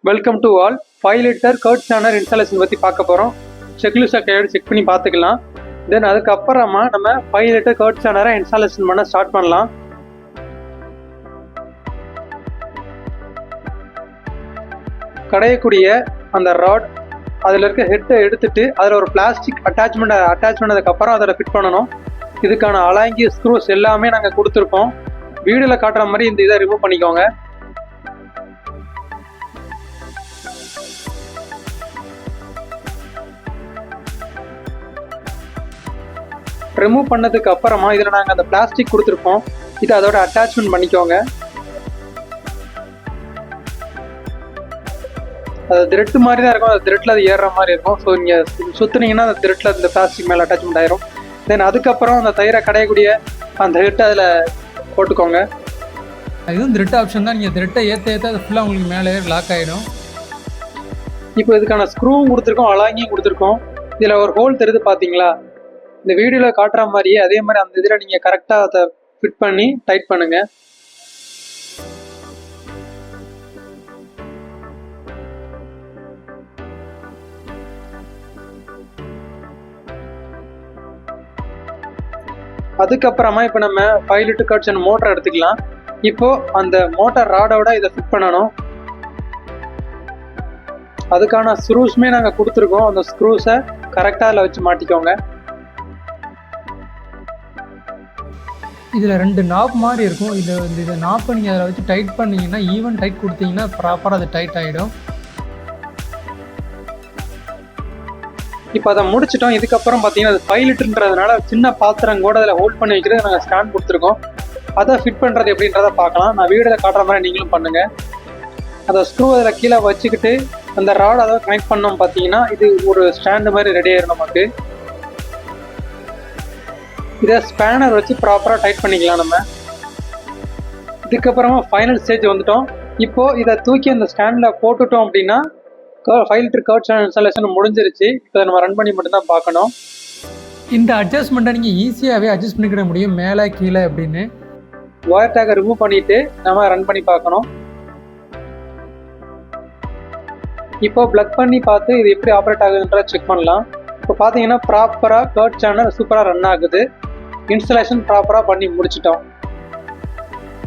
Welcome to all. 5 litre curd churner installation பற்றி பார்க்க போகிறோம். செக்லிஸ்ட் கையோடு செக் பண்ணி பார்த்துக்கலாம். தென் அதுக்கப்புறமா நம்ம 5 லிட்டர் கர்ட் சேனரை இன்ஸ்டாலேஷன் பண்ண ஸ்டார்ட் பண்ணலாம். கடையக்கூடிய அந்த ராட் அதில் இருக்க ஹெட்டை எடுத்துட்டு அதில் ஒரு பிளாஸ்டிக் அட்டாச் பண்ணதுக்கப்புறம் அதில் ஃபிட் பண்ணணும். இதுக்கான அலாங்கி ஸ்க்ரூஸ் எல்லாமே நாங்கள் கொடுத்துருக்கோம். வீடியோவில் காட்டுற மாதிரி இந்த இதை ரிமூவ் பண்ணிக்கோங்க. ரிமூவ் பண்ணதுக்கு அப்புறமா இதில் நாங்கள் அந்த பிளாஸ்டிக் கொடுத்துருப்போம். இதை அதோட அட்டாச்மெண்ட் பண்ணிக்கோங்க. அது த்ரெட் மாதிரி தான் இருக்கும். அந்த த்ரெட்டில் அது ஏறுற மாதிரி இருக்கும். ஸோ நீங்கள் சுற்றுனீங்கன்னா அந்த த்ரெட்டில் இந்த பிளாஸ்டிக் மேலே அட்டாச்மெண்ட் ஆயிரும். தென் அதுக்கப்புறம் அந்த தயிரை கடையக்கூடிய அந்த ஹெட்டை அதில் போட்டுக்கோங்க. இதுவும் த்ரெட் ஆப்ஷன் தான். நீங்கள் த்ரெட்டை ஏற்ற அது ஃபுல்லாக உங்களுக்கு மேலே லாக் ஆகிடும். இப்போ இதுக்கான ஸ்க்ரூவும் கொடுத்துருக்கோம், அலாங்கியும் கொடுத்துருக்கோம். இதில் ஒரு ஹோல் தெரியுது பார்த்தீங்களா? இந்த வீடியோவில் காட்டுற மாதிரியே அதே மாதிரி அந்த இதில் நீங்கள் கரெக்டாக அதை ஃபிட் பண்ணி டைட் பண்ணுங்கள். அதுக்கப்புறமா இப்போ நம்ம 5 லிட்டர் கர்ட் சேனர் மோட்டர் எடுத்துக்கலாம். இப்போது அந்த மோட்டார் ராடோட இதை ஃபிட் பண்ணணும். அதுக்கான ஸ்க்ரூஸுமே நாங்கள் கொடுத்துருக்கோம். அந்த ஸ்க்ரூஸை கரெக்டாக அதில் வச்சு மாட்டிக்கோங்க. இதில் 2 நாப் மாதிரி இருக்கும். இதை நாப்பை நீங்கள் அதில் வச்சு டைட் பண்ணிங்கன்னா, ஈவன் டைட் கொடுத்தீங்கன்னா ப்ராப்பராக அது டைட் ஆகிடும். இப்போ அதை முடிச்சிட்டோம். இதுக்கப்புறம் பார்த்தீங்கன்னா அது 5 லிட்டர்ன்றதுனால சின்ன பாத்திரம் கூட அதில் ஹோல்ட் பண்ணி வைக்கிறது நாங்கள் ஸ்டாண்ட் கொடுத்துருக்கோம். அதை ஃபிட் பண்ணுறது எப்படின்றத பார்க்கலாம். நான் வீடியோவில் காட்டுற மாதிரி நீங்களும் பண்ணுங்கள். அதை ஸ்க்ரூ அதில் கீழே வச்சுக்கிட்டு அந்த ராட் அதை கனெக்ட் பண்ணோம். பார்த்தீங்கன்னா இது ஒரு ஸ்டாண்டு மாதிரி ரெடி ஆயிடும் நமக்கு. இதை ஸ்பேனர் வச்சு ப்ராப்பராக டைட் பண்ணிக்கலாம் நம்ம. இதுக்கப்புறமா ஃபைனல் ஸ்டேஜ் வந்துட்டோம். இப்போது இதை தூக்கி அந்த ஸ்டாண்டில் போட்டுட்டோம் அப்படின்னா 5 லிட்டர் கர்ட் சேனர் இன்ஸ்டாலேஷன் முடிஞ்சிருச்சு. இப்போ நம்ம ரன் பண்ணி மட்டும்தான் பார்க்கணும். இந்த அட்ஜஸ்ட்மெண்ட்டை நீங்கள் ஈஸியாகவே அட்ஜஸ்ட் பண்ணிக்கிட முடியும், மேலே கீழே அப்படின்னு. ஒயர் டேக்கை ரிமூவ் பண்ணிவிட்டு நம்ம ரன் பண்ணி பார்க்கணும். இப்போ ப்ளக் பண்ணி பார்த்து இது எப்படி ஆப்ரேட் ஆகுதுன்றத செக் பண்ணலாம். இப்போ பார்த்தீங்கன்னா ப்ராப்பராக கர்ட் சேனர் சூப்பராக ரன் ஆகுது. இன்ஸ்டாலேஷன் ப்ராப்பராக பண்ணி முடிச்சிட்டோம்.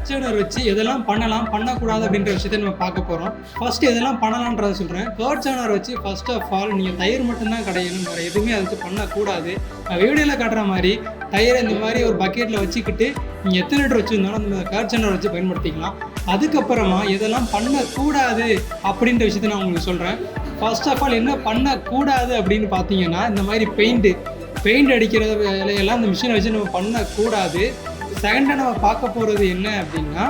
சேனர் வச்சு எதெல்லாம் பண்ணலாம் பண்ணக்கூடாது அப்படின்ற விஷயத்தை நம்ம பார்க்க போகிறோம். ஃபஸ்ட்டு எதெல்லாம் பண்ணலான்றதை சொல்கிறேன். கர்ட் சேனர் வச்சு ஃபர்ஸ்ட் ஆஃப் ஆல் நீங்கள் தயிர் மட்டும்தான் கடையணும், வேறு எதுவுமே அதை வச்சு பண்ணக்கூடாது. வீடியோவில் காட்டுற மாதிரி தயிரை இந்த மாதிரி ஒரு பக்கெட்டில் வச்சுக்கிட்டு நீங்கள் எத்தனை லிட்டர் வச்சுருந்தாலும் அந்த கர்ட் சேனர் வச்சு பயன்படுத்திக்கலாம். அதுக்கப்புறமா எதெல்லாம் பண்ணக்கூடாது அப்படின்ற விஷயத்தை நான் உங்களுக்கு சொல்கிறேன். ஃபர்ஸ்ட் ஆஃப் ஆல் என்ன பண்ணக்கூடாது அப்படின்னு பார்த்தீங்கன்னா, இந்த மாதிரி பெயிண்ட் அடிக்கிற வேலையெல்லாம் இந்த மிஷினை வச்சு நம்ம பண்ணக்கூடாது. செகண்டாக நம்ம பார்க்க போகிறது என்ன அப்படின்னா,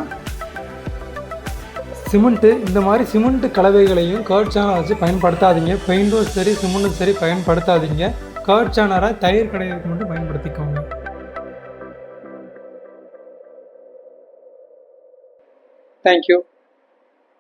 சிமெண்ட்டு. இந்த மாதிரி சிமெண்ட் கலவைகளையும் கர்ட் சேனரை வச்சு பயன்படுத்தாதீங்க. பெயிண்டும் சரி சிமெண்ட்டும் சரி பயன்படுத்தாதீங்க. கர்ட் சேனரை தயிர் கடையிறதுக்கு மட்டும் பயன்படுத்திக்கோங்க. தேங்க்யூ.